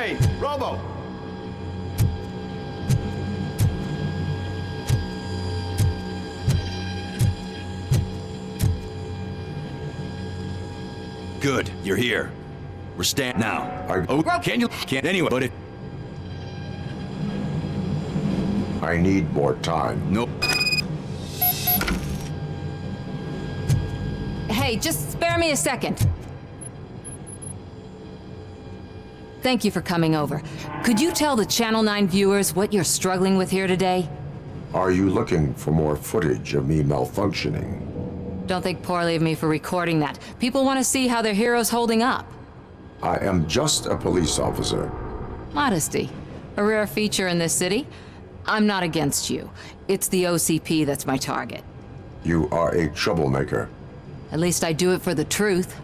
Hey, Robo! Good, you're here. We're standing now. Can you? Can't anyway, but it... I need more time. Nope. Hey, just spare me a second. Thank you for coming over. Could you tell the Channel 9 viewers what you're struggling with here today? Are you looking for more footage of me malfunctioning? Don't think poorly of me for recording that. People want to see how their hero's holding up. I am just a police officer. Modesty. A rare feature in this city. I'm not against you. It's the OCP that's my target. You are a troublemaker. At least I do it for the truth.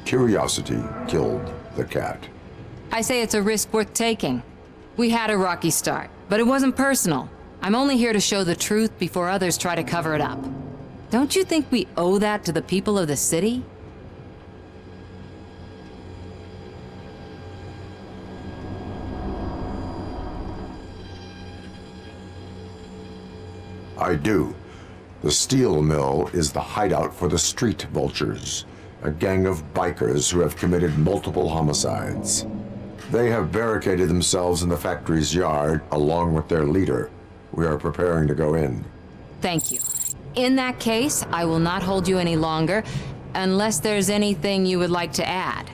Curiosity killed the cat. I say it's a risk worth taking. We had a rocky start, but it wasn't personal. I'm only here to show the truth before others try to cover it up. Don't you think we owe that to the people of the city? I do. The steel mill is the hideout for the street vultures, a gang of bikers who have committed multiple homicides. They have barricaded themselves in the factory's yard along with their leader. We are preparing to go in. Thank you. In that case, I will not hold you any longer, unless there's anything you would like to add.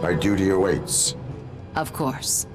My duty awaits. Of course.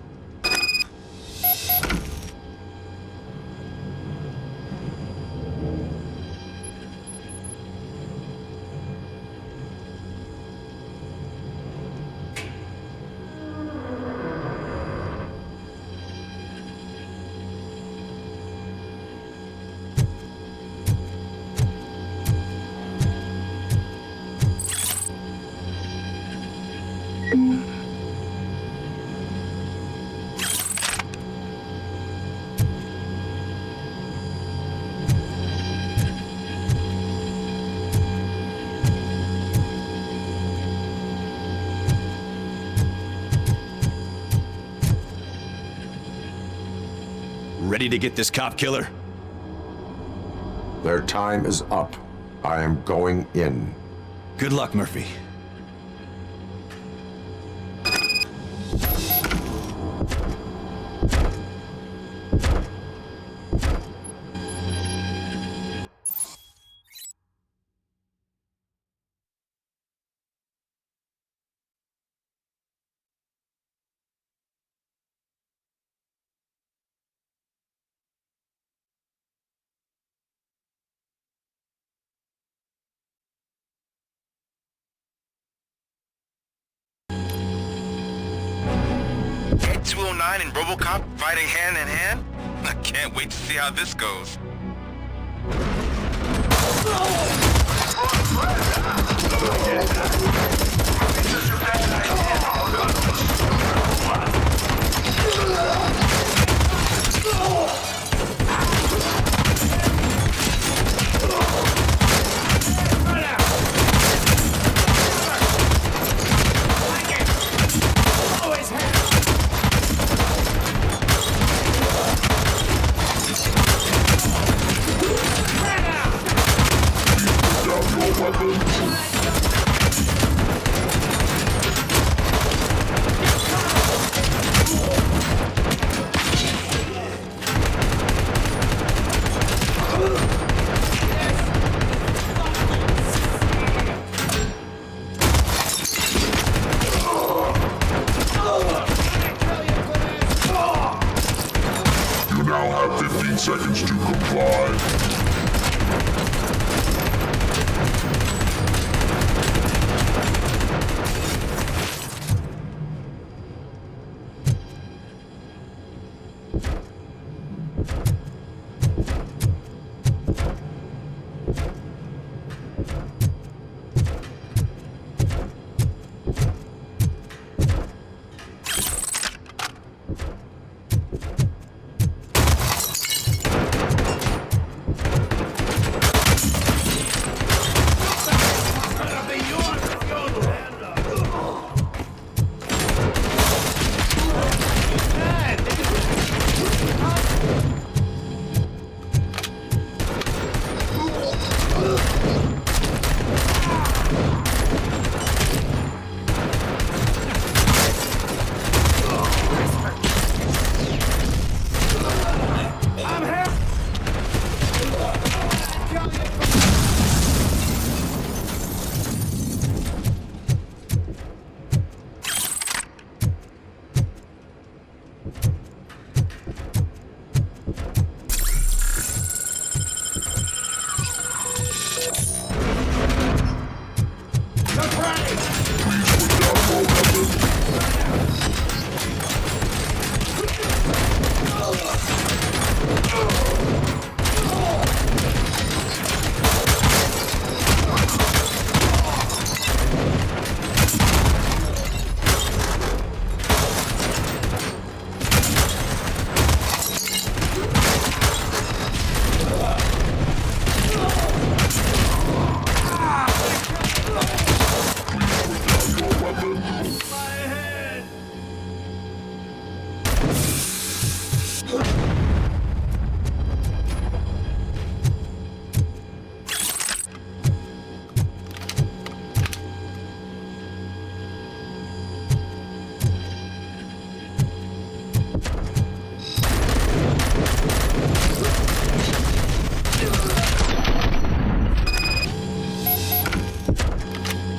Ready to get this cop killer? Their time is up. I am going in. Good luck, Murphy. Ed 209 and Robocop fighting hand in hand? I can't wait to see how this goes. You now have 15 seconds to comply. Please put down your weapon.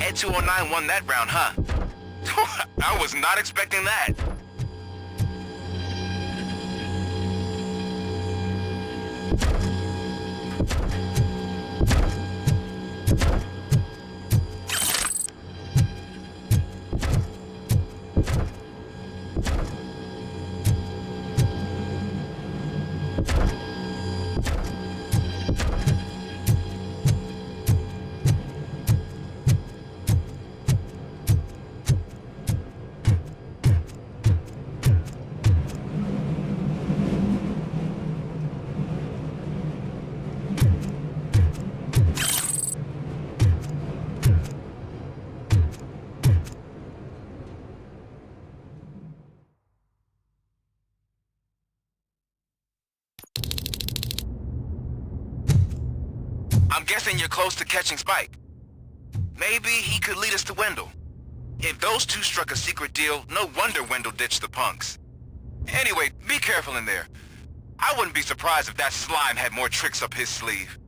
Ed 209 won that round, huh? I was not expecting that. I'm guessing you're close to catching Spike. Maybe he could lead us to Wendell. If those two struck a secret deal, no wonder Wendell ditched the punks. Anyway, be careful in there. I wouldn't be surprised if that slime had more tricks up his sleeve.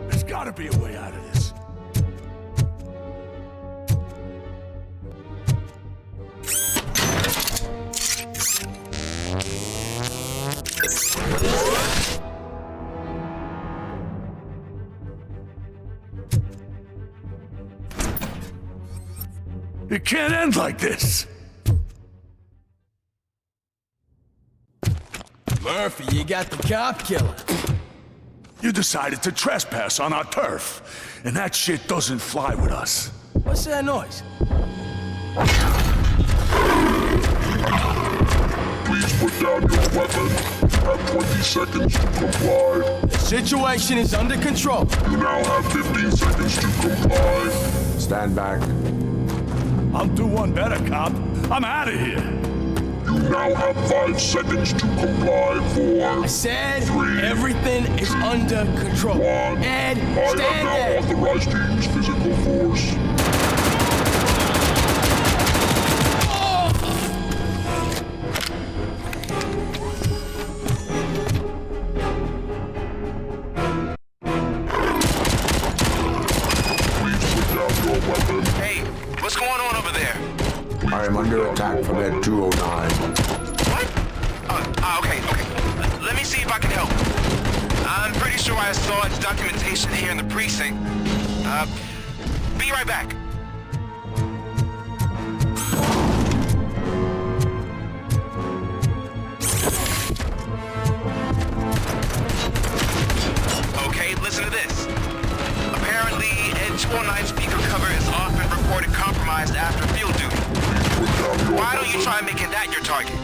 There's gotta be a way out of this. It can't end like this! Murphy, you got the cop killer. You decided to trespass on our turf, and that shit doesn't fly with us. What's that noise? Please put down your weapon. You have 20 seconds to comply. The situation is under control. You now have 15 seconds to comply. Stand back. I'll do one better, cop. I'm out of here. You now have 5 seconds to comply. 4, I said 3, everything is under control. 1. Ed, I stand am there. now authorized to use physical force. Please put down your weapon. Hey, what's going on over there? I am under attack from Ed 209. What? Okay. Let me see if I can help. I'm pretty sure I saw its documentation here in the precinct. Be right back. Okay, listen to this. Apparently, Ed 209 speaker cover is often reported compromised after field duty. Why don't you try making that your target?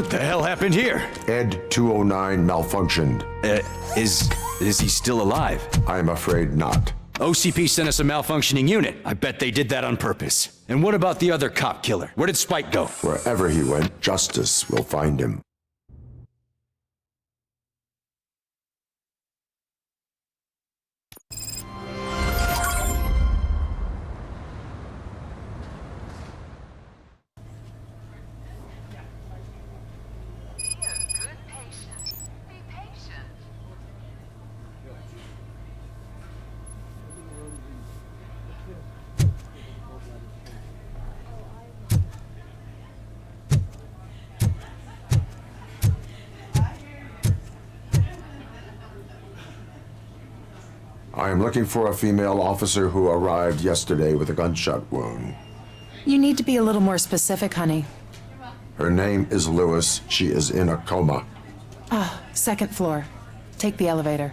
What the hell happened here? Ed 209 malfunctioned. Is he still alive? I'm afraid not. OCP sent us a malfunctioning unit. I bet they did that on purpose. And what about the other cop killer? Where did Spike go? Wherever he went, justice will find him. I am looking for a female officer who arrived yesterday with a gunshot wound. You need to be a little more specific, honey. Her name is Lewis. She is in a coma. Second floor. Take the elevator.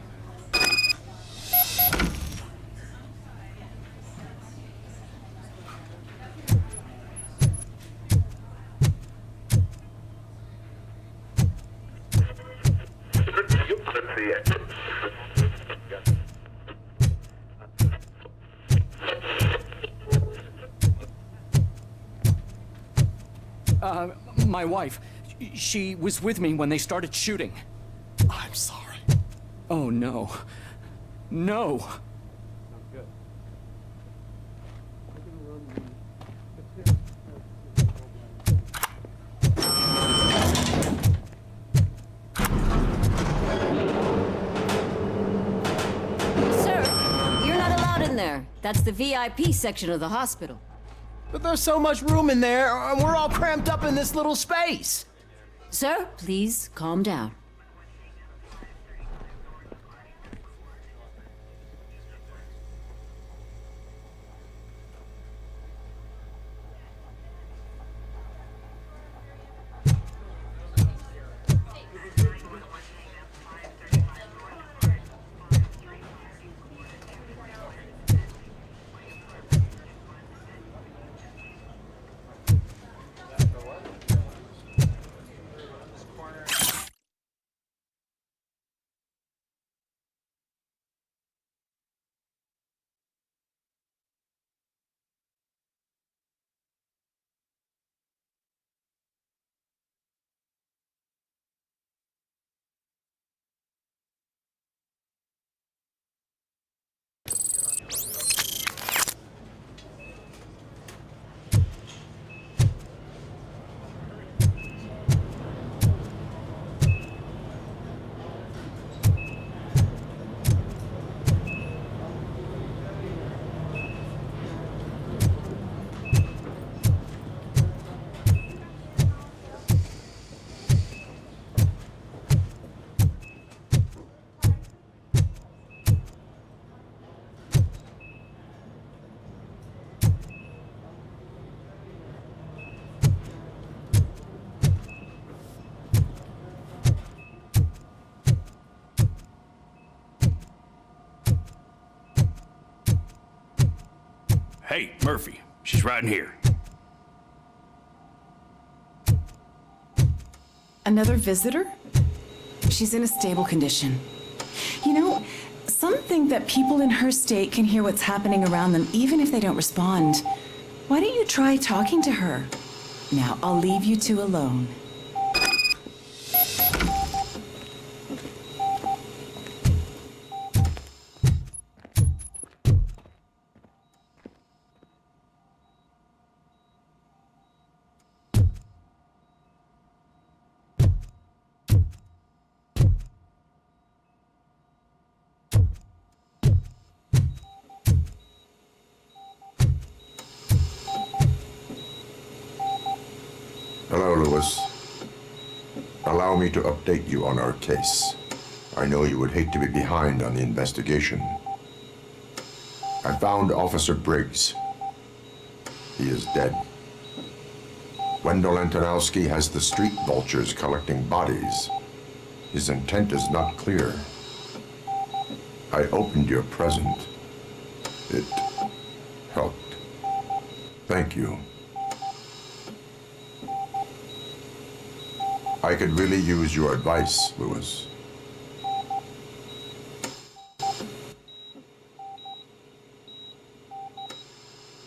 My wife, she was with me when they started shooting. I'm sorry. Oh, no. No! Sir, you're not allowed in there. That's the VIP section of the hospital. But there's so much room in there, and we're all cramped up in this little space. Sir, please calm down. Hey, Murphy. She's right in here. Another visitor? She's in a stable condition. You know, some think that people in her state can hear what's happening around them even if they don't respond. Why don't you try talking to her? Now, I'll leave you two alone. Hello, Lewis. Allow me to update you on our case. I know you would hate to be behind on the investigation. I found Officer Briggs. He is dead. Wendell Antonowski has the street vultures collecting bodies. His intent is not clear. I opened your present. It helped. Thank you. I could really use your advice, Lewis.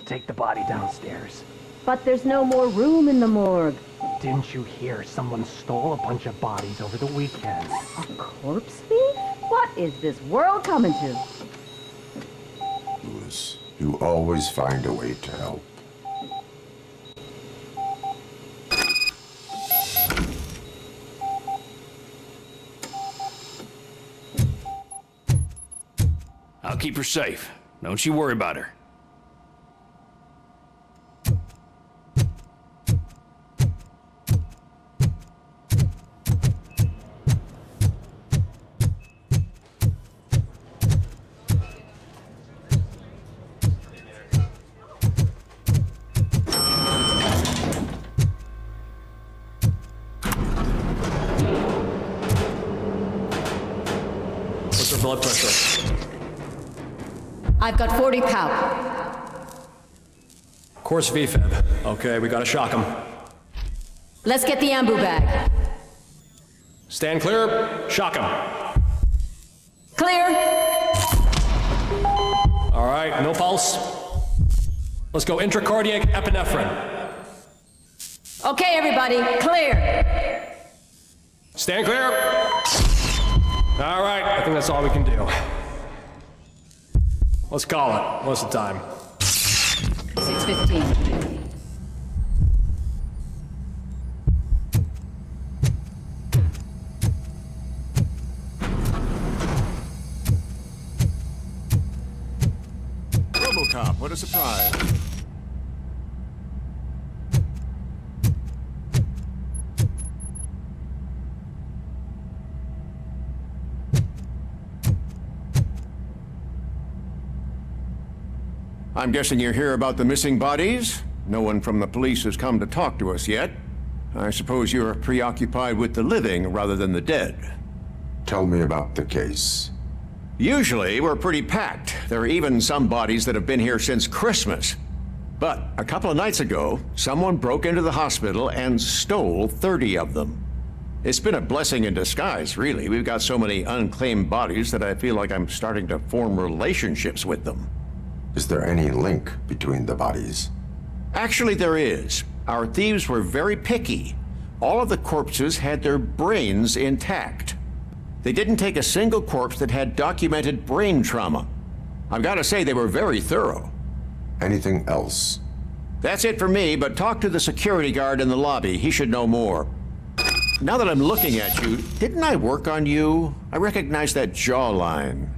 Take the body downstairs. But there's no more room in the morgue. Didn't you hear someone stole a bunch of bodies over the weekend? A corpse thief? What is this world coming to? Lewis, you always find a way to help. I'll keep her safe. Don't you worry about her. What's her blood pressure? I've got 40 power. Course VFib. Okay, we gotta shock him. Let's get the ambu bag. Stand clear. Shock him. Clear. All right, no pulse. Let's go intracardiac epinephrine. Okay, everybody, clear. Stand clear. All right, I think that's all we can do. Let's call it. What's the time? 6:15. Robocop, what a surprise. I'm guessing you're here about the missing bodies? No one from the police has come to talk to us yet. I suppose you're preoccupied with the living rather than the dead. Tell me about the case. Usually, we're pretty packed. There are even some bodies that have been here since Christmas. But a couple of nights ago, someone broke into the hospital and stole 30 of them. It's been a blessing in disguise, really. We've got so many unclaimed bodies that I feel like I'm starting to form relationships with them. Is there any link between the bodies? Actually, there is. Our thieves were very picky. All of the corpses had their brains intact. They didn't take a single corpse that had documented brain trauma. I've got to say, they were very thorough. Anything else? That's it for me, but talk to the security guard in the lobby. He should know more. Now that I'm looking at you, didn't I work on you? I recognize that jawline.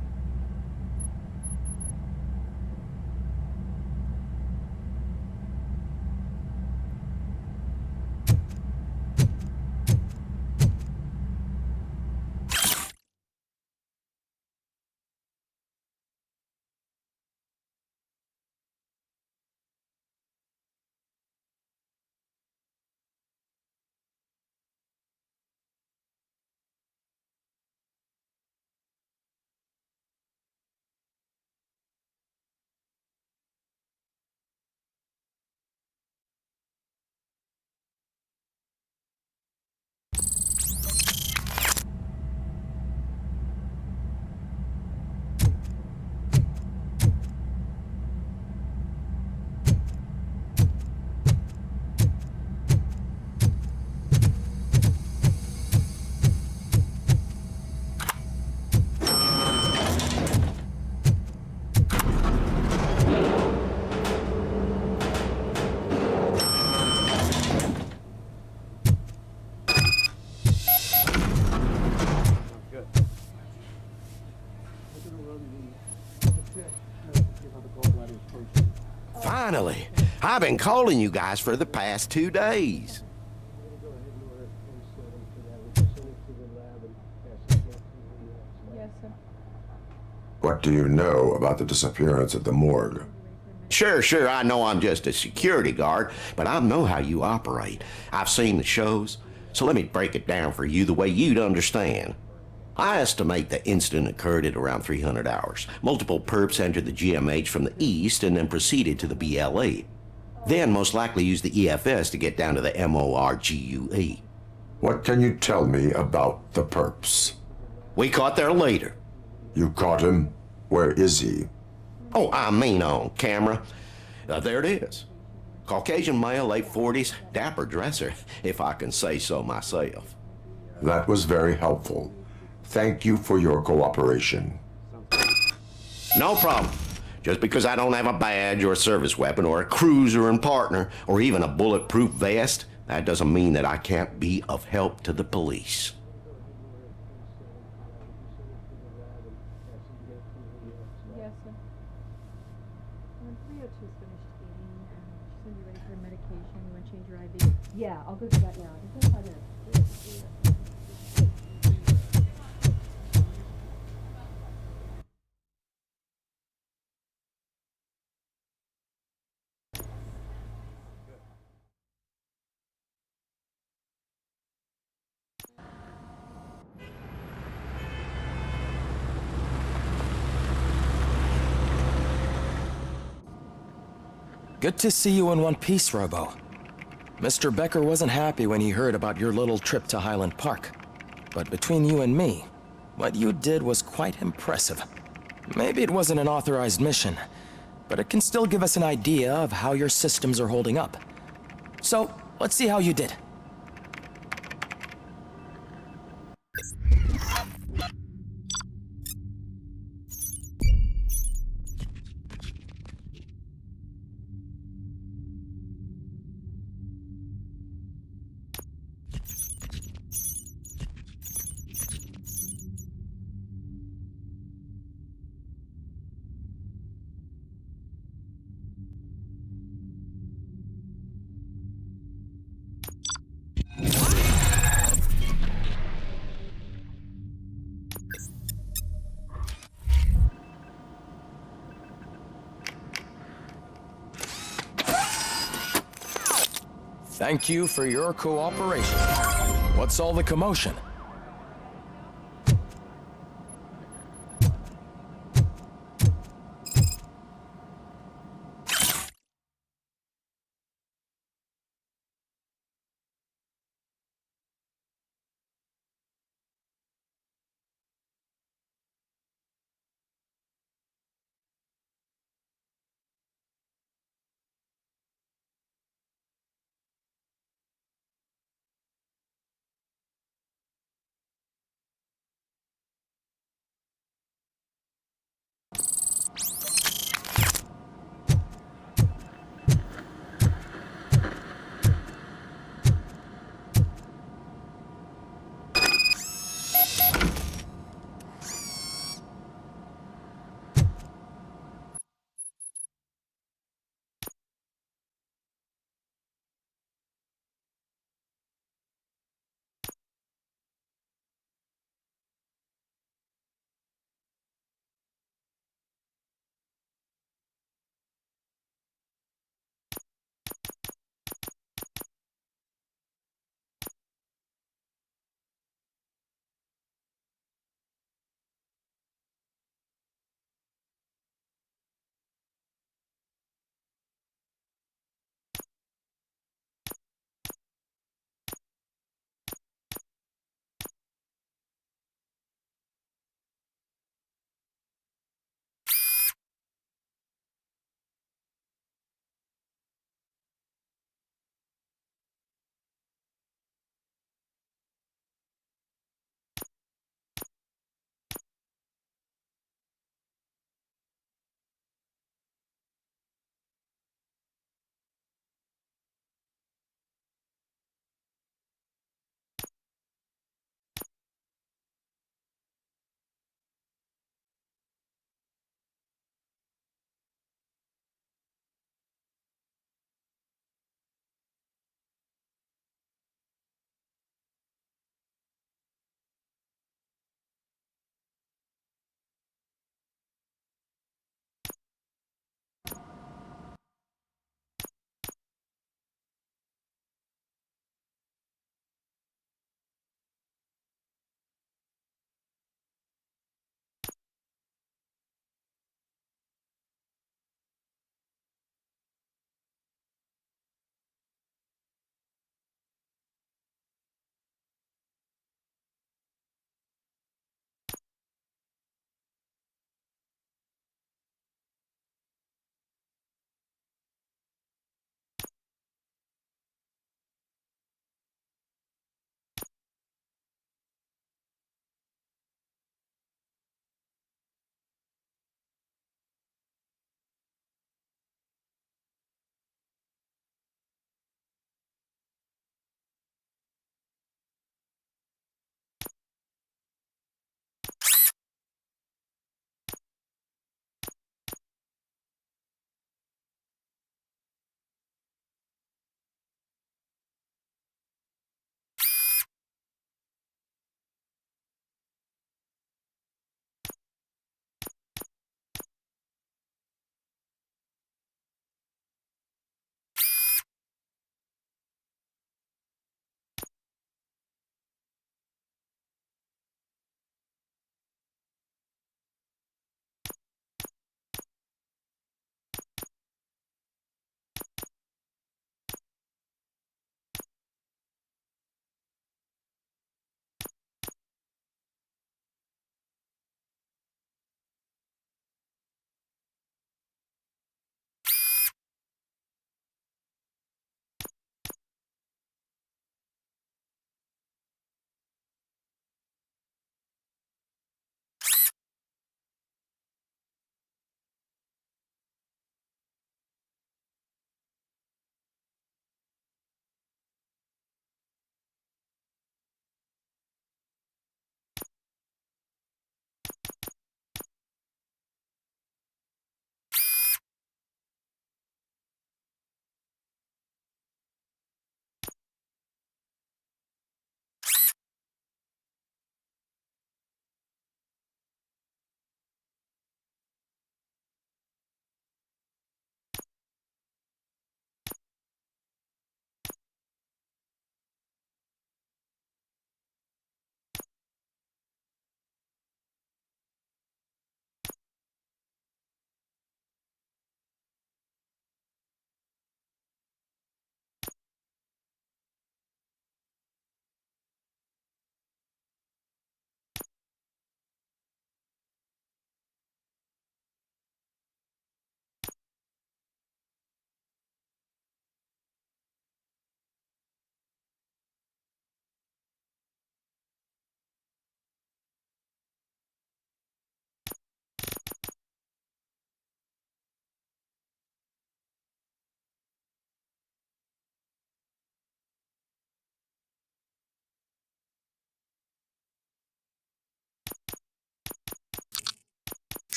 Finally! I've been calling you guys for the past 2 days. What do you know about the disappearance at the morgue? Sure, I know I'm just a security guard, but I know how you operate. I've seen the shows, so let me break it down for you the way you'd understand. I estimate the incident occurred at around 300 hours. Multiple perps entered the GMH from the east and then proceeded to the BLE. Then most likely used the EFS to get down to the MORGUE. What can you tell me about the perps? We caught their leader. You caught him? Where is he? Oh, I mean on camera. There it is. Caucasian male, late 40s, dapper dresser, if I can say so myself. That was very helpful. Thank you for your cooperation. No problem. Just because I don't have a badge or a service weapon or a cruiser and partner or even a bulletproof vest, that doesn't mean that I can't be of help to the police. Yes, sir. When 302 is finished eating, she's going to be ready for medication. You want to change your IV? Yeah, I'll go do that now. Just in 5 minutes. Good to see you in one piece, Robo. Mr. Becker wasn't happy when he heard about your little trip to Highland Park. But between you and me, what you did was quite impressive. Maybe it wasn't an authorized mission, but it can still give us an idea of how your systems are holding up. So, let's see how you did. Thank you for your cooperation. What's all the commotion?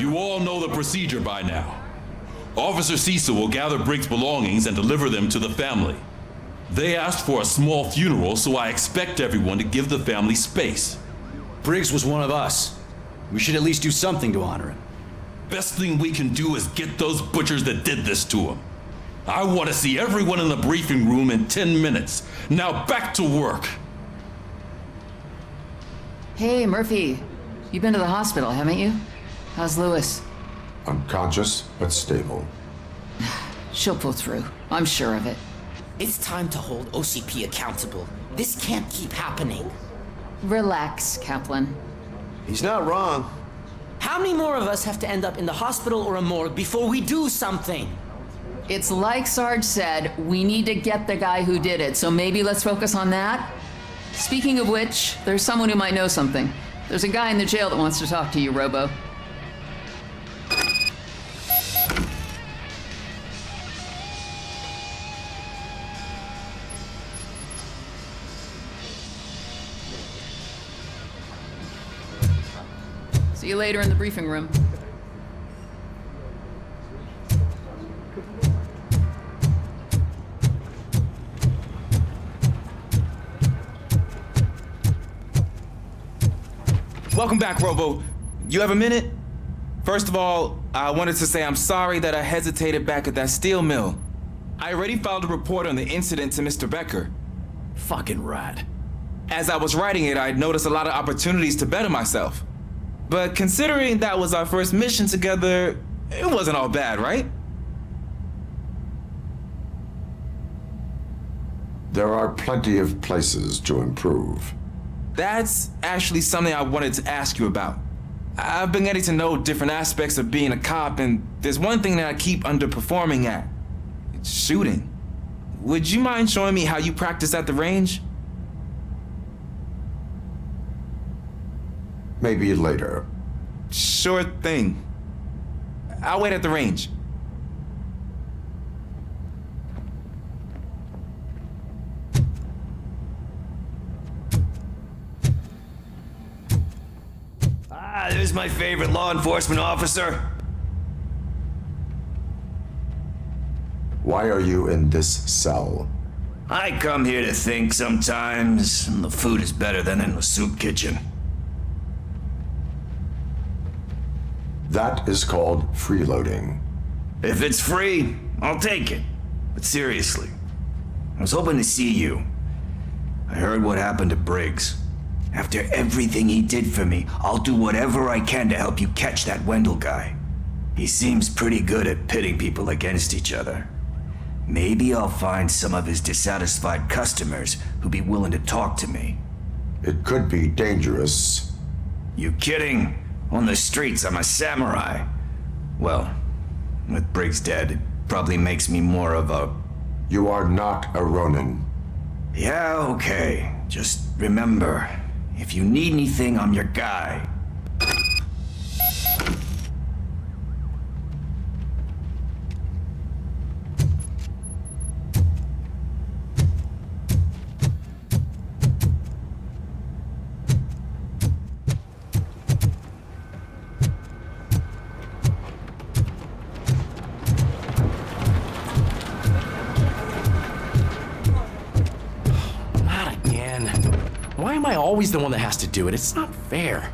You all know the procedure by now. Officer Cecil will gather Briggs' belongings and deliver them to the family. They asked for a small funeral, so I expect everyone to give the family space. Briggs was one of us. We should at least do something to honor him. Best thing we can do is get those butchers that did this to him. I want to see everyone in the briefing room in 10 minutes. Now back to work. Hey, Murphy. You've been to the hospital, haven't you? How's Lewis? Unconscious, but stable. She'll pull through. I'm sure of it. It's time to hold OCP accountable. This can't keep happening. Relax, Kaplan. He's not wrong. How many more of us have to end up in the hospital or a morgue before we do something? It's like Sarge said, we need to get the guy who did it, so maybe let's focus on that? Speaking of which, there's someone who might know something. There's a guy in the jail that wants to talk to you, Robo. See you later in the briefing room. Welcome back, Robo. You have a minute? First of all, I wanted to say I'm sorry that I hesitated back at that steel mill. I already filed a report on the incident to Mr. Becker. Fucking rad. As I was writing it, I'd noticed a lot of opportunities to better myself. But considering that was our first mission together, it wasn't all bad, right? There are plenty of places to improve. That's actually something I wanted to ask you about. I've been getting to know different aspects of being a cop, and there's one thing that I keep underperforming at. It's shooting. Would you mind showing me how you practice at the range? Maybe later. Sure thing. I'll wait at the range. There's my favorite law enforcement officer. Why are you in this cell? I come here to think sometimes, and the food is better than in the soup kitchen. That is called freeloading. If it's free, I'll take it. But seriously, I was hoping to see you. I heard what happened to Briggs. After everything he did for me, I'll do whatever I can to help you catch that Wendell guy. He seems pretty good at pitting people against each other. Maybe I'll find some of his dissatisfied customers who'd be willing to talk to me. It could be dangerous. You kidding? On the streets, I'm a samurai. Well, with Briggs dead, it probably makes me more of a... You are not a Ronin. Yeah, okay. Just remember, if you need anything, I'm your guy. Why am I always the one that has to do it? It's not fair.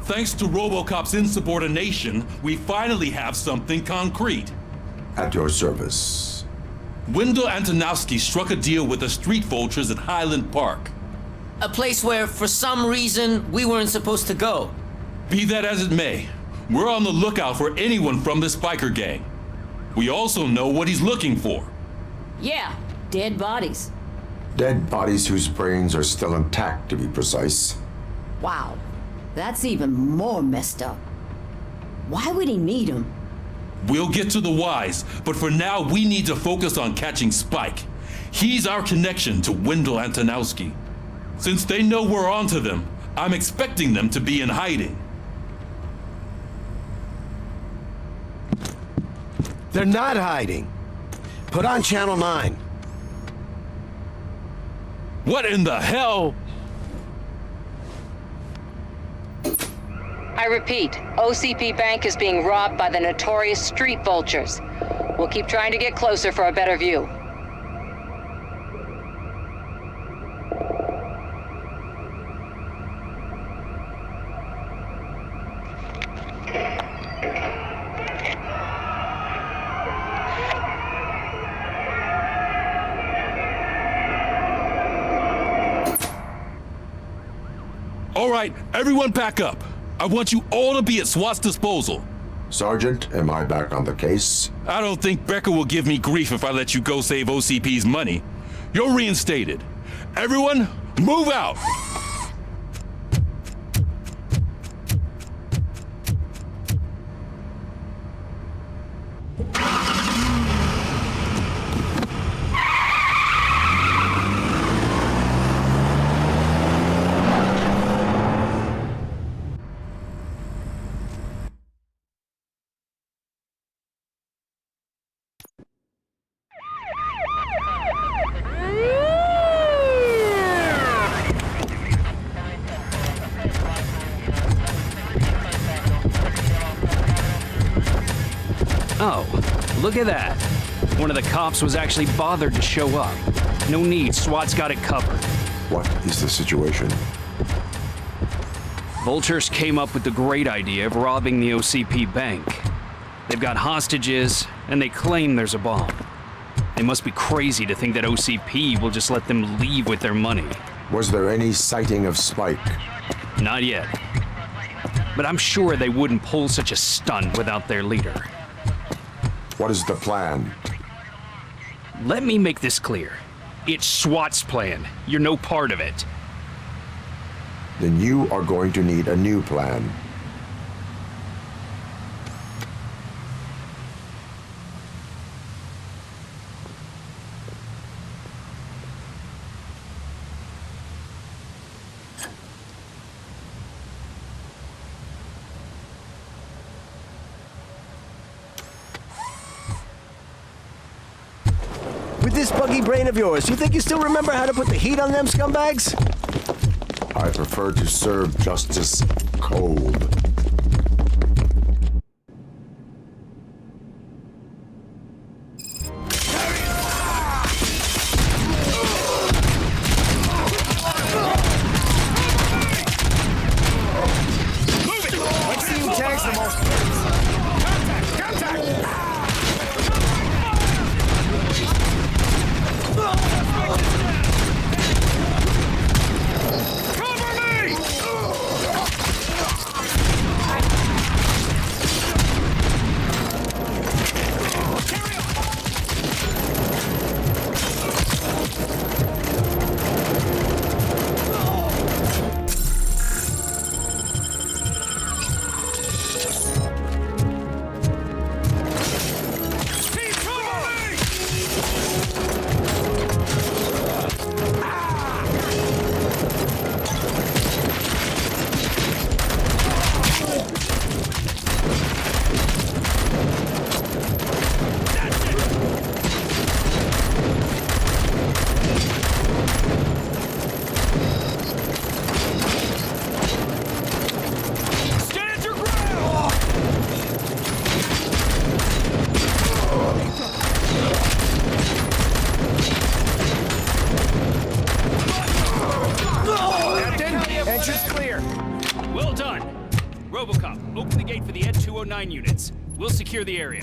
Thanks to Robocop's insubordination, we finally have something concrete. At your service. Wendell Antonowski struck a deal with the street vultures at Highland Park. A place where, for some reason, we weren't supposed to go. Be that as it may, we're on the lookout for anyone from this biker gang. We also know what he's looking for. Yeah, dead bodies. Dead bodies whose brains are still intact, to be precise. Wow, that's even more messed up. Why would he need them? We'll get to the whys, but for now we need to focus on catching Spike. He's our connection to Wendell Antonowski. Since they know we're onto them, I'm expecting them to be in hiding. They're not hiding. Put on Channel 9. What in the hell? I repeat, OCP Bank is being robbed by the notorious street vultures. We'll keep trying to get closer for a better view. All right, everyone back up. I want you all to be at SWAT's disposal. Sergeant, am I back on the case? I don't think Becker will give me grief if I let you go save OCP's money. You're reinstated. Everyone, move out! Oh, look at that. One of the cops was actually bothered to show up. No need, SWAT's got it covered. What is the situation? Vultures came up with the great idea of robbing the OCP bank. They've got hostages, and they claim there's a bomb. They must be crazy to think that OCP will just let them leave with their money. Was there any sighting of Spike? Not yet. But I'm sure they wouldn't pull such a stunt without their leader. What is the plan? Let me make this clear. It's SWAT's plan. You're no part of it. Then you are going to need a new plan. With this buggy brain of yours, you think you still remember how to put the heat on them scumbags? I prefer to serve justice cold. Let's see who tags the most. Contact! Well done. Robocop, open the gate for the Ed 209 units. We'll secure the area.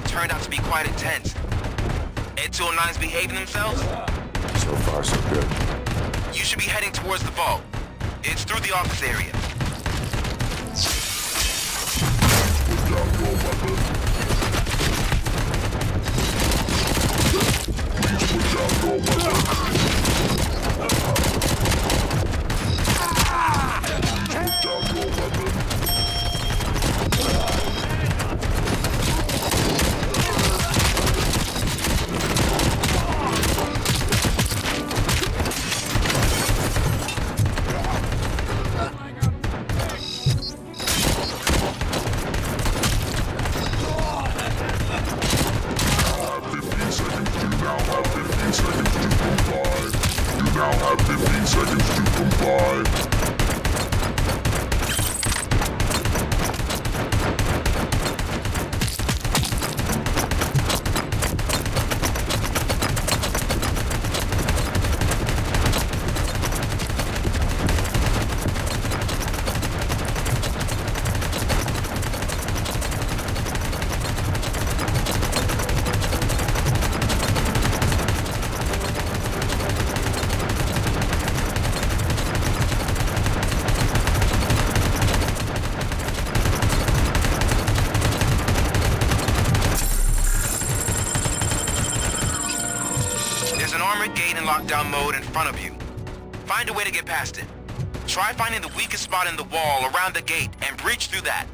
Turned out to be quite intense. Ed 209's behaving themselves? So far, so good. You should be heading towards the vault. It's through the office area. Put down your weapon. Please put down your weapon. Please put down your weapon. Lockdown mode in front of you. Find a way to get past it. Try finding the weakest spot in the wall around the gate and breach through that.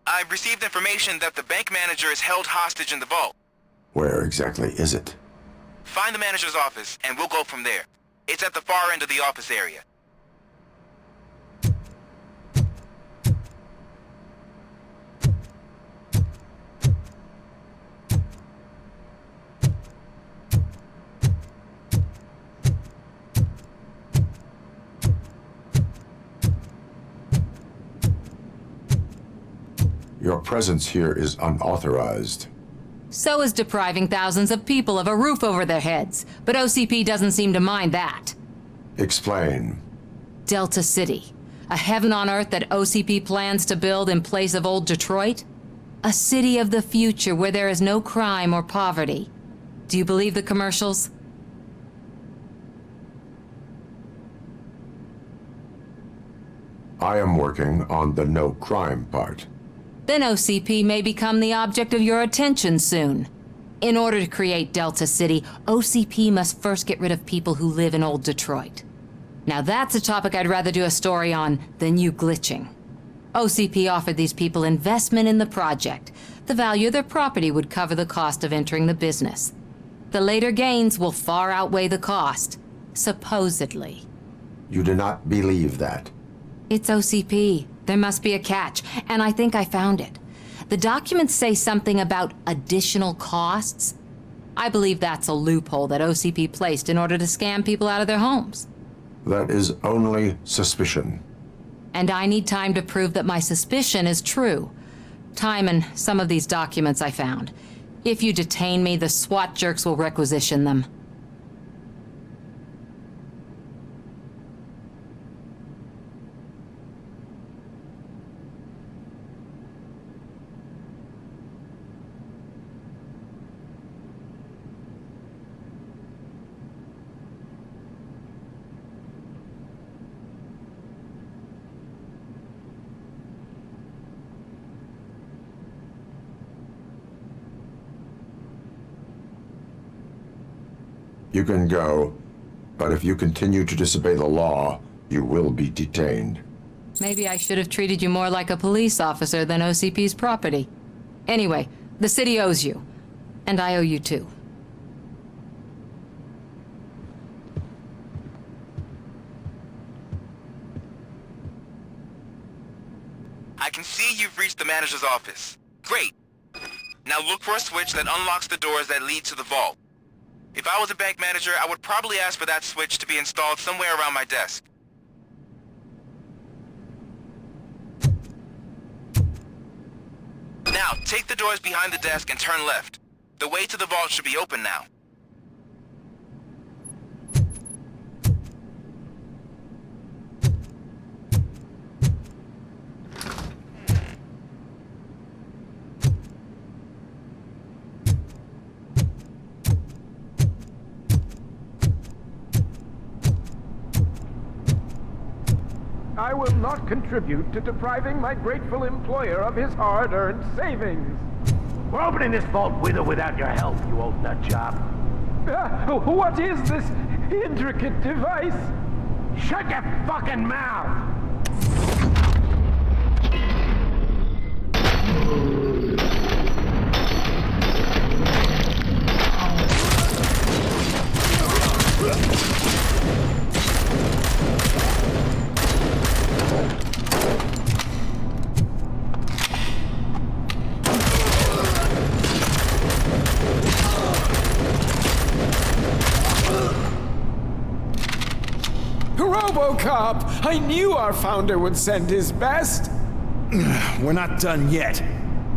I've received information that the bank manager is held hostage in the vault. Where exactly is it? Find the manager's office, and we'll go from there. It's at the far end of the office area. Your presence here is unauthorized. So is depriving thousands of people of a roof over their heads. But OCP doesn't seem to mind that. Explain. Delta City. A heaven on earth that OCP plans to build in place of old Detroit? A city of the future where there is no crime or poverty. Do you believe the commercials? I am working on the no crime part. Then OCP may become the object of your attention soon. In order to create Delta City, OCP must first get rid of people who live in old Detroit. Now that's a topic I'd rather do a story on than you glitching. OCP offered these people investment in the project. The value of their property would cover the cost of entering the business. The later gains will far outweigh the cost, supposedly. You do not believe that? It's OCP. There must be a catch, and I think I found it. The documents say something about additional costs. I believe that's a loophole that OCP placed in order to scam people out of their homes. That is only suspicion. And I need time to prove that my suspicion is true. Time and some of these documents I found. If you detain me, the SWAT jerks will requisition them. You can go, but if you continue to disobey the law, you will be detained. Maybe I should have treated you more like a police officer than OCP's property. Anyway, the city owes you. And I owe you too. I can see you've reached the manager's office. Great. Now look for a switch that unlocks the doors that lead to the vault. If I was a bank manager, I would probably ask for that switch to be installed somewhere around my desk. Now, take the doors behind the desk and turn left. The way to the vault should be open now. I will not contribute to depriving my grateful employer of his hard-earned savings. We're opening this vault with or without your help, you old nutjob. What is this intricate device? Shut your fucking mouth! Robocop! I knew our founder would send his best! We're not done yet.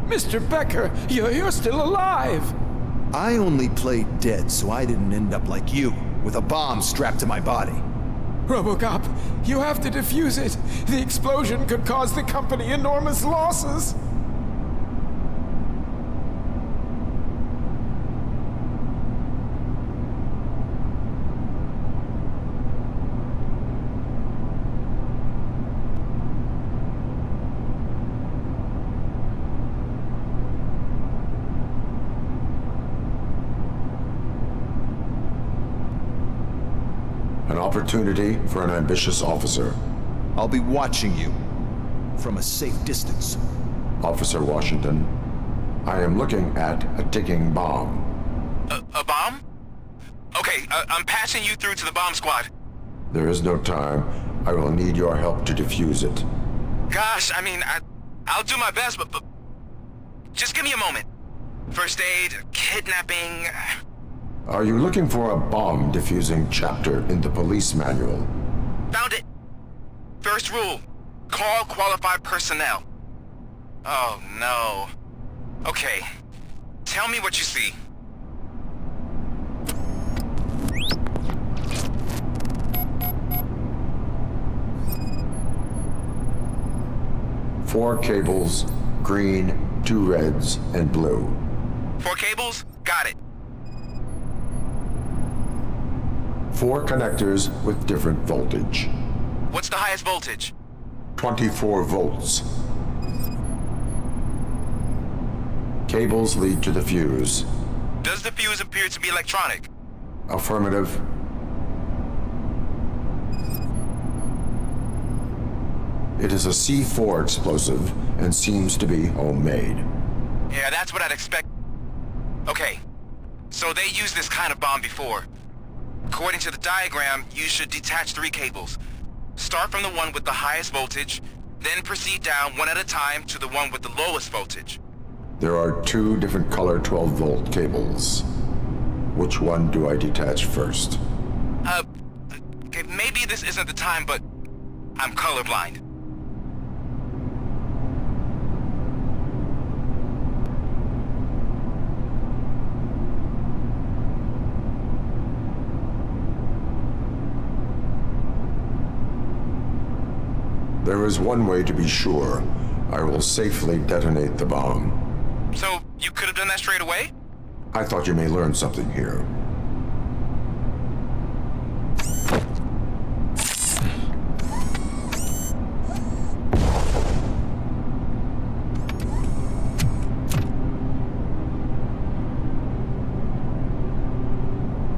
Mr. Becker, you're still alive! I only played dead so I didn't end up like you, with a bomb strapped to my body. Robocop, you have to defuse it. The explosion could cause the company enormous losses. Opportunity for an ambitious officer. I'll be watching you from a safe distance. Officer Washington. I am looking at a ticking bomb. A bomb? Okay, I'm passing you through to the bomb squad. There is no time. I will need your help to defuse it. Gosh, I mean, I'll do my best, but just give me a moment. First aid, kidnapping... Are you looking for a bomb defusing chapter in the police manual? Found it! First rule, call qualified personnel. Oh, no. Okay, tell me what you see. Four cables, green, 2 reds, and blue. 4 cables? Got it. 4 connectors with different voltage. What's the highest voltage? 24 volts. Cables lead to the fuse. Does the fuse appear to be electronic? Affirmative. It is a C4 explosive and seems to be homemade. Yeah, that's what I'd expect. Okay, so they used this kind of bomb before. According to the diagram, you should detach 3 cables. Start from the one with the highest voltage, then proceed down one at a time to the one with the lowest voltage. There are 2 different color 12-volt cables. Which one do I detach first? Okay, maybe this isn't the time, but I'm colorblind. There is one way to be sure. I will safely detonate the bomb. So, you could have done that straight away? I thought you may learn something here.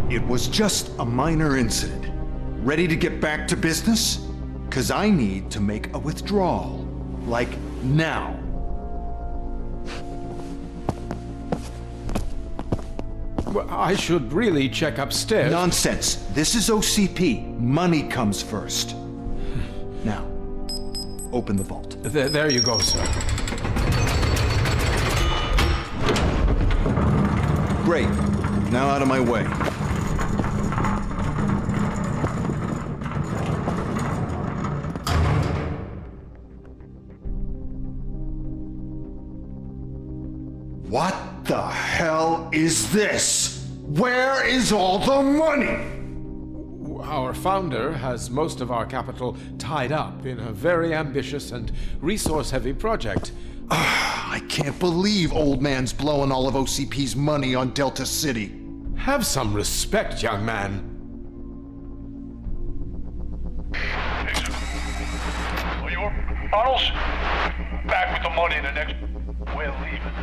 It was just a minor incident. Ready to get back to business? 'Cause I need to make a withdrawal. Like now. Well, I should really check upstairs. Nonsense. This is OCP. Money comes first. Now, open the vault. There you go, sir. Great. Now out of my way. What the hell is this? Where is all the money? Our founder has most of our capital tied up in a very ambitious and resource-heavy project. I can't believe old man's blowing all of OCP's money on Delta City. Have some respect, young man. Arnold's back with the money in the next... We're leaving.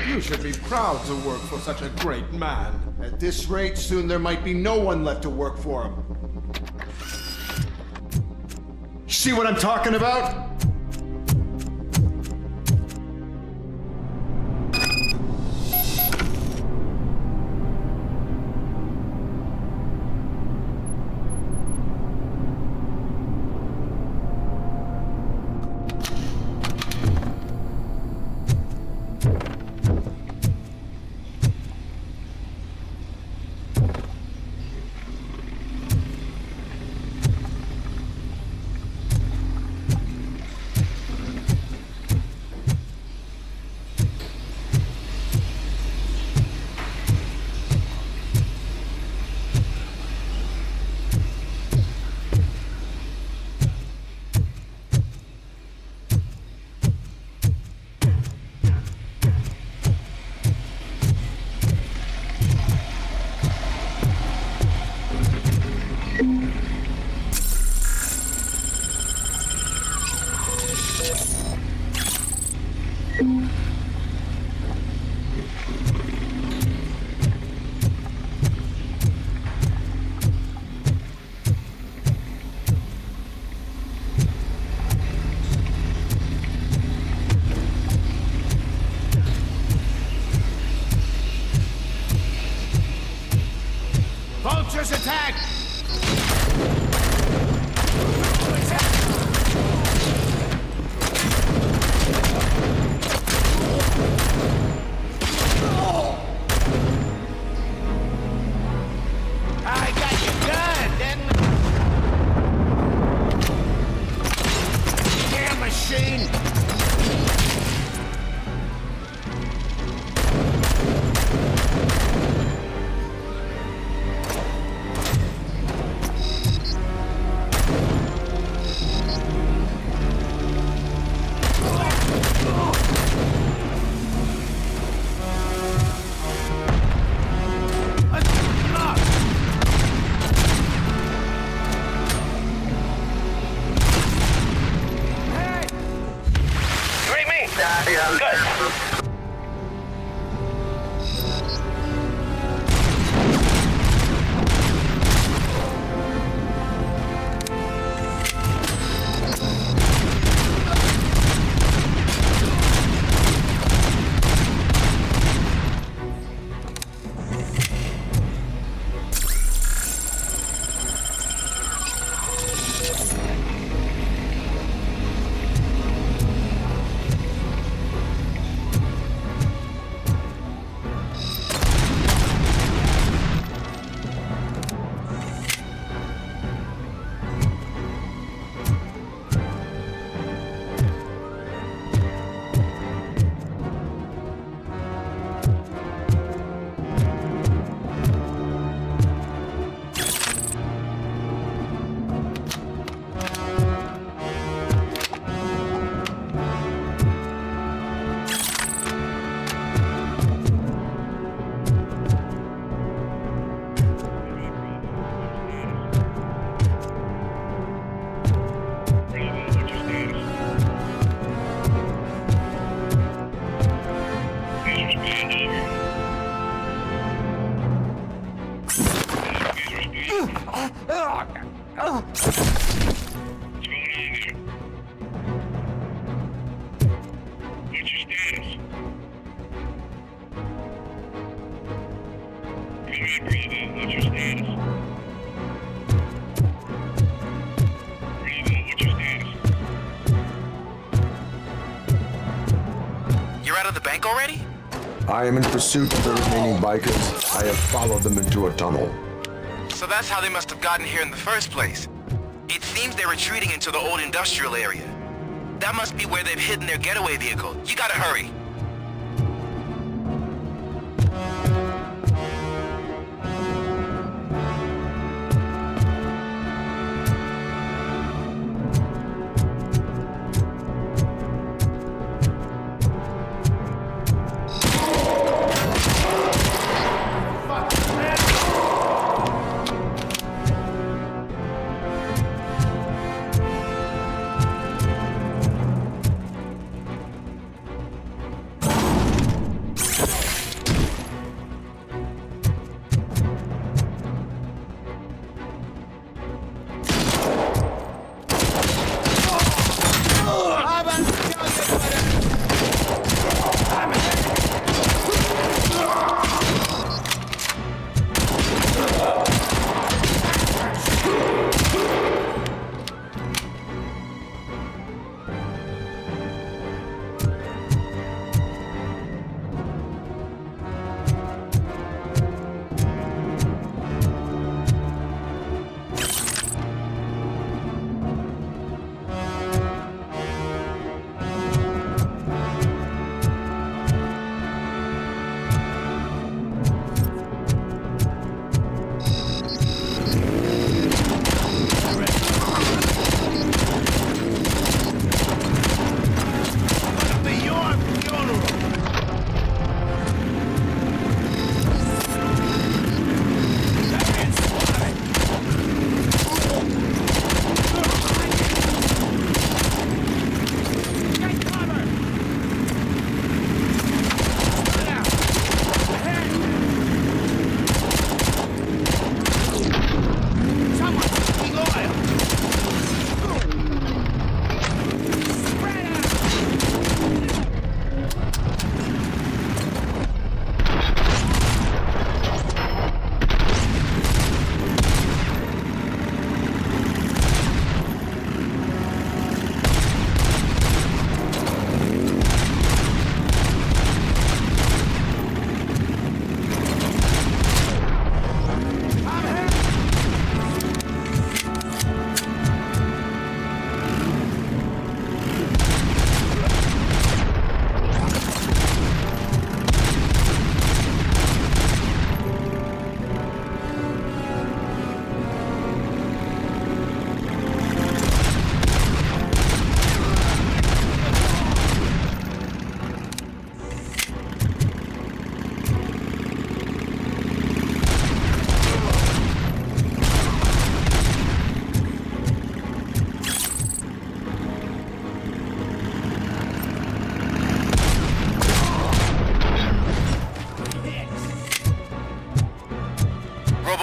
You should be proud to work for such a great man. At this rate, soon there might be no one left to work for him. See what I'm talking about? Police attack! I got you good, didn't I? Damn machine! You're out of the bank already? I am in pursuit of the remaining bikers. I have followed them into a tunnel. So that's how they must have gotten here in the first place. It seems they're retreating into the old industrial area. That must be where they've hidden their getaway vehicle. You gotta hurry.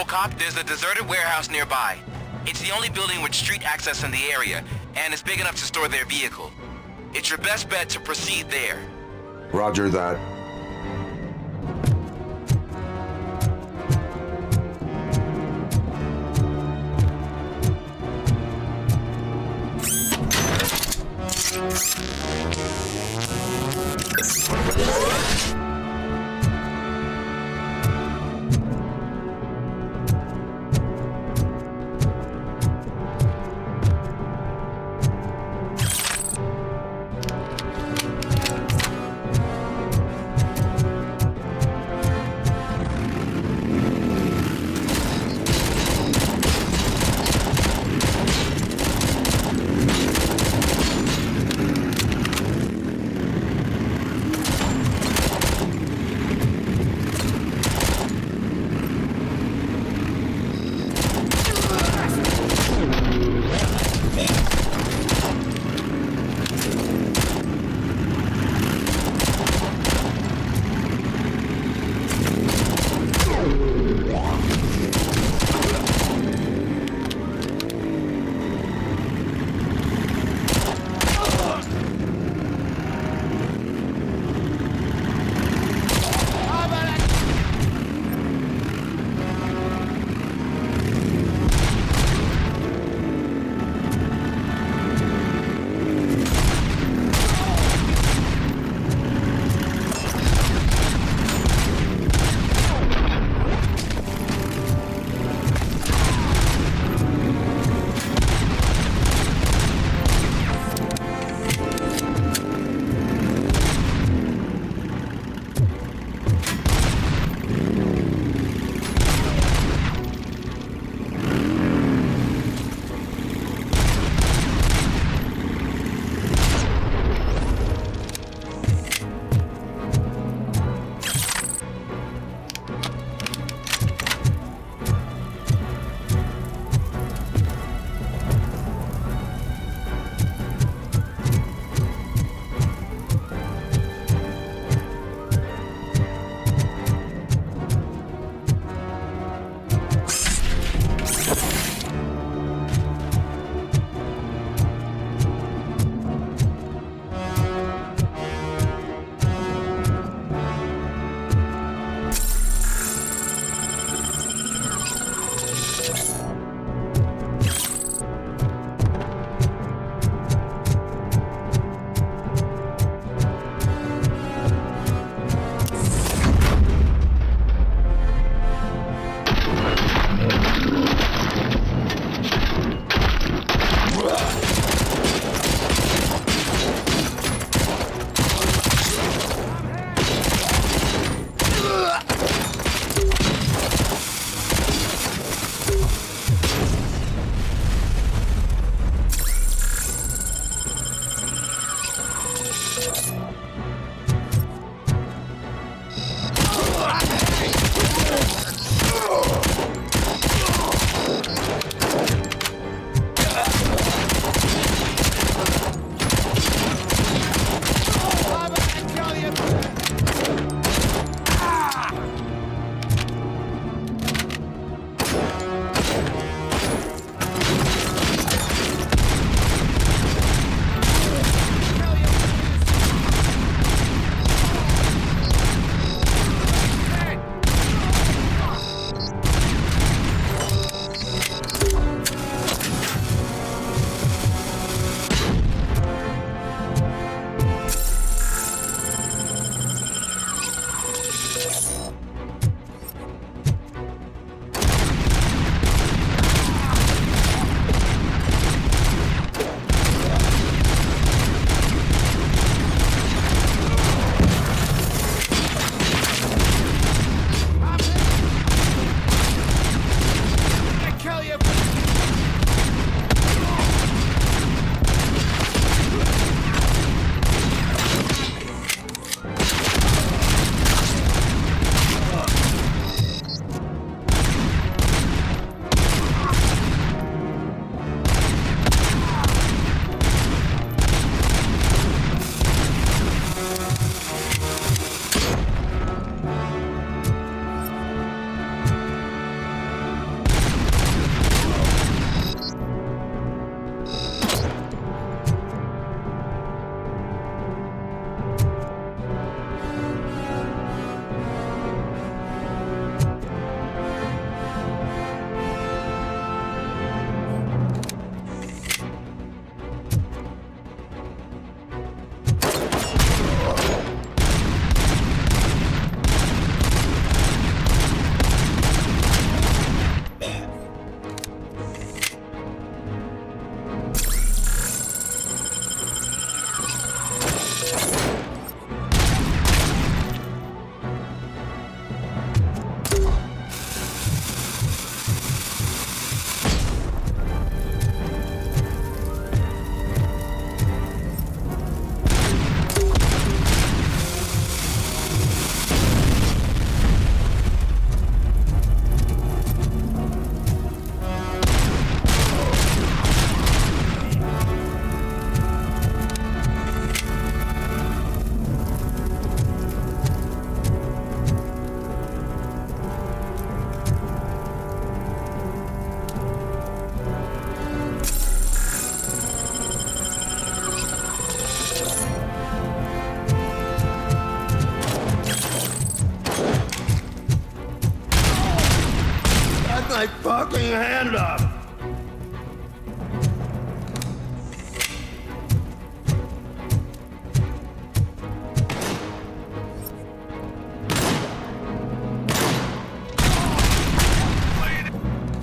Robocop, there's a deserted warehouse nearby. It's the only building with street access in the area, and it's big enough to store their vehicle. It's your best bet to proceed there. Roger that. my fucking hand up!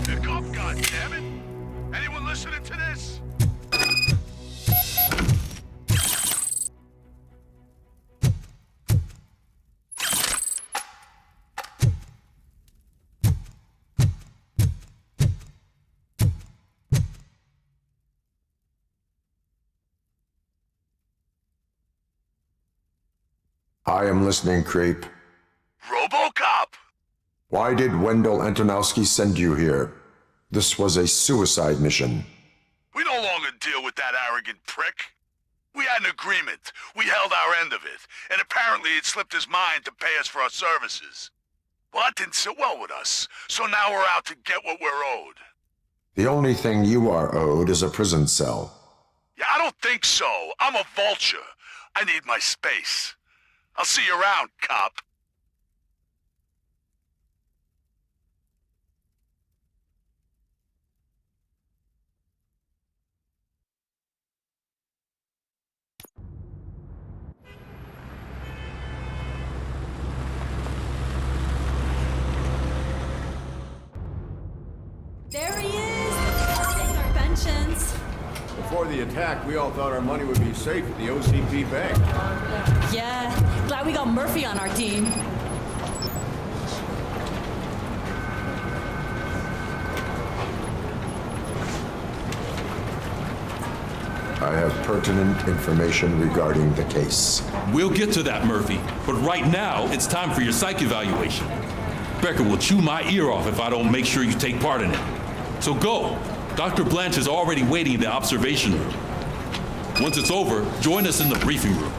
Pick up, goddammit! Anyone listening to this? I am listening, creep. Robocop! Why did Wendell Antonowski send you here? This was a suicide mission. We no longer deal with that arrogant prick. We had an agreement. We held our end of it, and apparently it slipped his mind to pay us for our services. Well, that didn't sit well with us, so now we're out to get what we're owed. The only thing you are owed is a prison cell. Yeah, I don't think so. I'm a vulture. I need my space. I'll see you around, cop. There he is! Taking our pensions. Before the attack, we all thought our money would be safe at the OCP bank. Yeah, glad we got Murphy on our team. I have pertinent information regarding the case. We'll get to that, Murphy. But right now, it's time for your psych evaluation. Becker will chew my ear off if I don't make sure you take part in it. So go. Dr. Blanche is already waiting in the observation room. Once it's over, join us in the briefing room.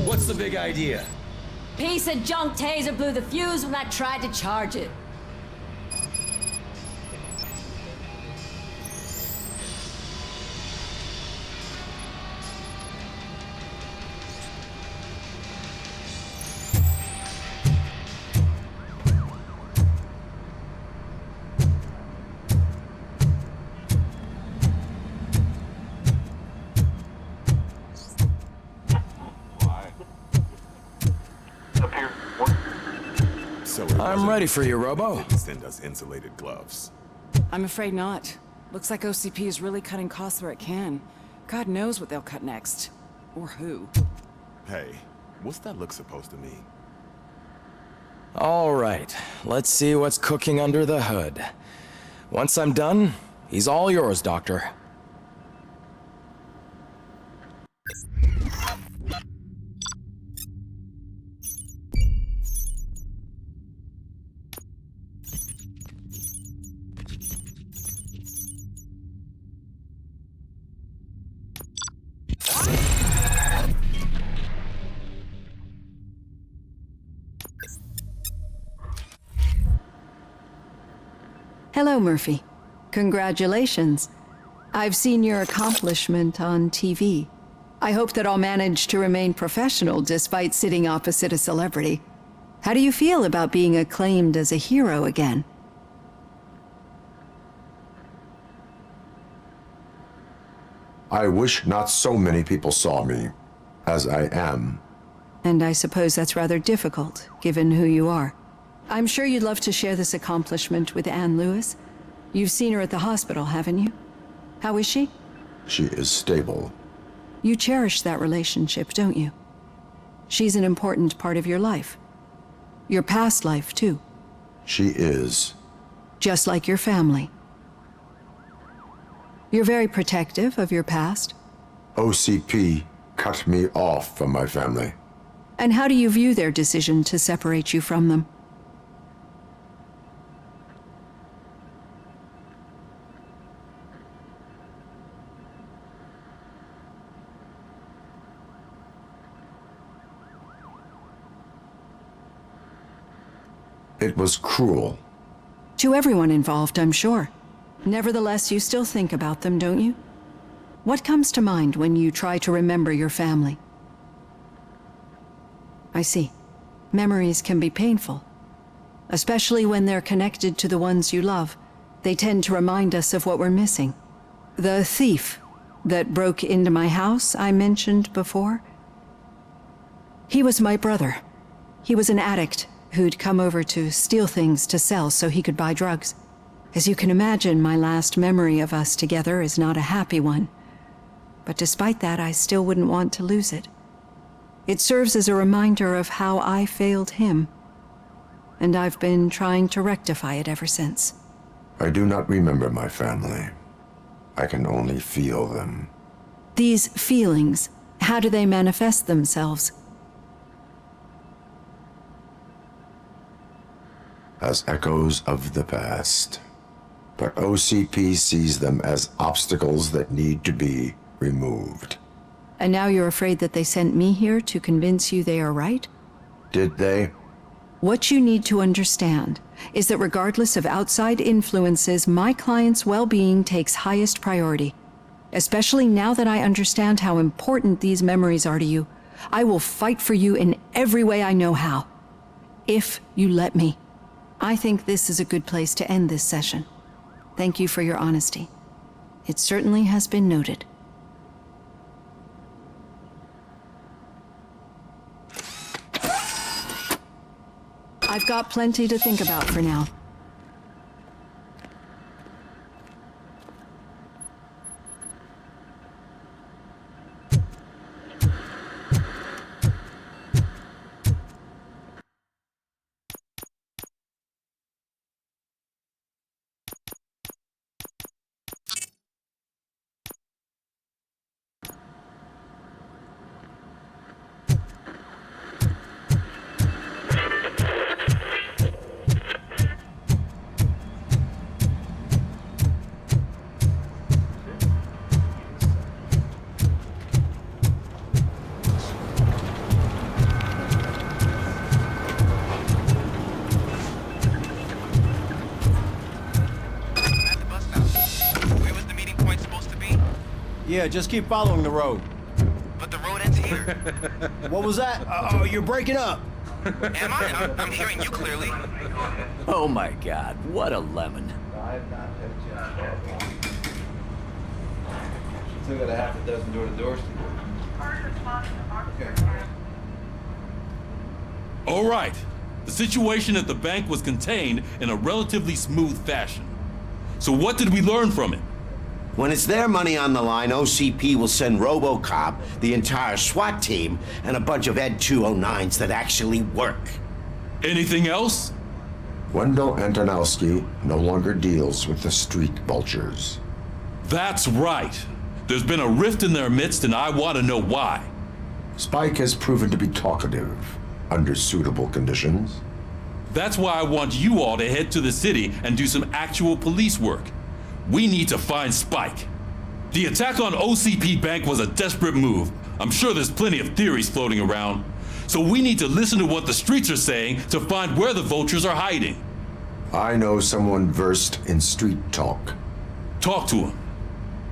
What's the big idea? Piece of junk taser blew the fuse when I tried to charge it. I'm ready for you, Robo. Send us insulated gloves. I'm afraid not. Looks like OCP is really cutting costs where it can. God knows what they'll cut next. Or who. Hey, what's that look supposed to mean? All right, let's see what's cooking under the hood. Once I'm done, he's all yours, Doctor. Hello, Murphy. Congratulations. I've seen your accomplishment on TV. I hope that I'll manage to remain professional despite sitting opposite a celebrity. How do you feel about being acclaimed as a hero again? I wish not so many people saw me, as I am. And I suppose that's rather difficult, given who you are. I'm sure you'd love to share this accomplishment with Anne Lewis. You've seen her at the hospital, haven't you? How is she? She is stable. You cherish that relationship, don't you? She's an important part of your life. Your past life, too. She is. Just like your family. You're very protective of your past. OCP cut me off from my family. And how do you view their decision to separate you from them? It was cruel. To everyone involved, I'm sure. Nevertheless, you still think about them, don't you? What comes to mind when you try to remember your family? I see. Memories can be painful, especially when they're connected to the ones you love. They tend to remind us of what we're missing. The thief that broke into my house I mentioned before, he was my brother. He was an addict who'd come over to steal things to sell so he could buy drugs. As you can imagine, my last memory of us together is not a happy one. But despite that, I still wouldn't want to lose it. It serves as a reminder of how I failed him. And I've been trying to rectify it ever since. I do not remember my family. I can only feel them. These feelings, how do they manifest themselves? As echoes of the past. But OCP sees them as obstacles that need to be removed. And now you're afraid that they sent me here to convince you they are right? Did they? What you need to understand is that regardless of outside influences, my client's well-being takes highest priority. Especially now that I understand how important these memories are to you, I will fight for you in every way I know how. If you let me. I think this is a good place to end this session. Thank you for your honesty. It certainly has been noted. I've got plenty to think about for now. Yeah, just keep following the road. But the road ends here. What was that? Oh, you're breaking up. Am I? I'm hearing you clearly. Oh my God, what a lemon. Still got a half a dozen door-to-doors to do. Okay. All right. The situation at the bank was contained in a relatively smooth fashion. So what did we learn from it? When it's their money on the line, OCP will send Robocop, the entire SWAT team, and a bunch of Ed 209s that actually work. Anything else? Wendell Antonowski no longer deals with the street vultures. That's right. There's been a rift in their midst, and I want to know why. Spike has proven to be talkative, under suitable conditions. That's why I want you all to head to the city and do some actual police work. We need to find Spike. The attack on OCP Bank was a desperate move. I'm sure there's plenty of theories floating around. So we need to listen to what the streets are saying to find where the vultures are hiding. I know someone versed in street talk. Talk to him.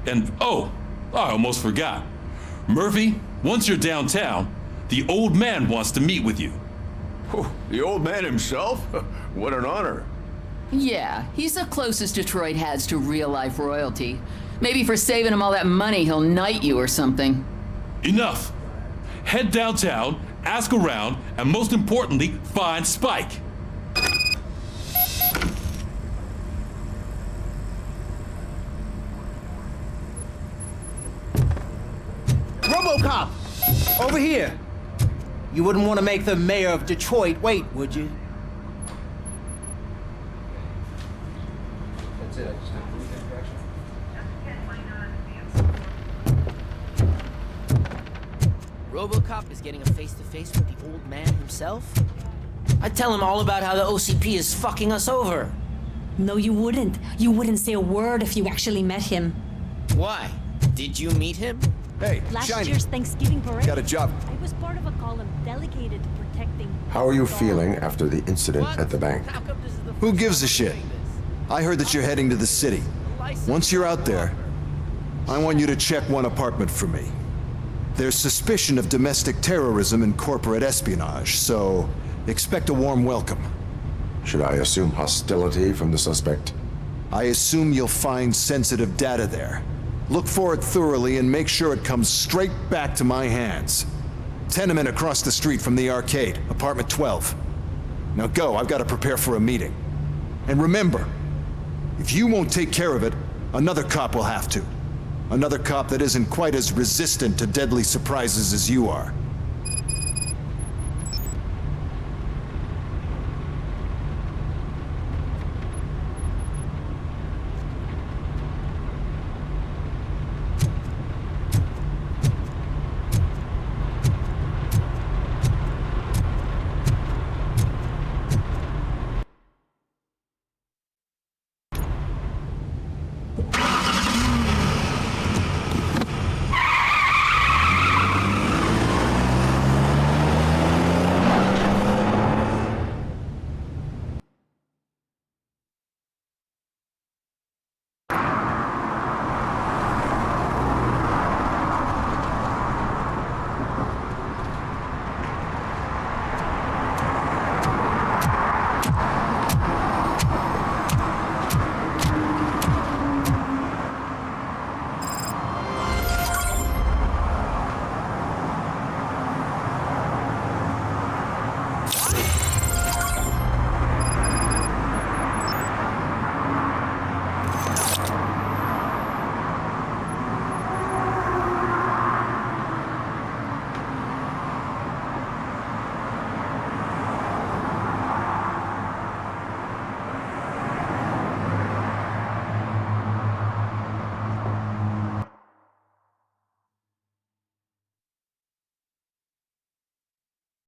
And oh, I almost forgot. Murphy, once you're downtown, the old man wants to meet with you. Oh, the old man himself? What an honor. Yeah, he's the closest Detroit has to real-life royalty. Maybe for saving him all that money, he'll knight you or something. Enough. Head downtown, ask around, and most importantly, find Spike. Robocop! Over here! You wouldn't want to make the mayor of Detroit wait, would you? That's it. I just have to Robocop is getting a face-to-face with the old man himself? I'd tell him all about how the OCP is fucking us over. No, you wouldn't. You wouldn't say a word if you actually met him. Why? Did you meet him? Hey, Last Shiny. year's Thanksgiving parade. Got a job. I was part of a column dedicated to protecting... How are you feeling after the incident at the bank? Who gives a shit? I heard that you're heading to the city. Once you're out there, I want you to check one apartment for me. There's suspicion of domestic terrorism and corporate espionage, so expect a warm welcome. Should I assume hostility from the suspect? I assume you'll find sensitive data there. Look for it thoroughly and make sure it comes straight back to my hands. Tenement across the street from the arcade, apartment 12. Now go, I've got to prepare for a meeting. And remember, if you won't take care of it, another cop will have to. Another cop that isn't quite as resistant to deadly surprises as you are.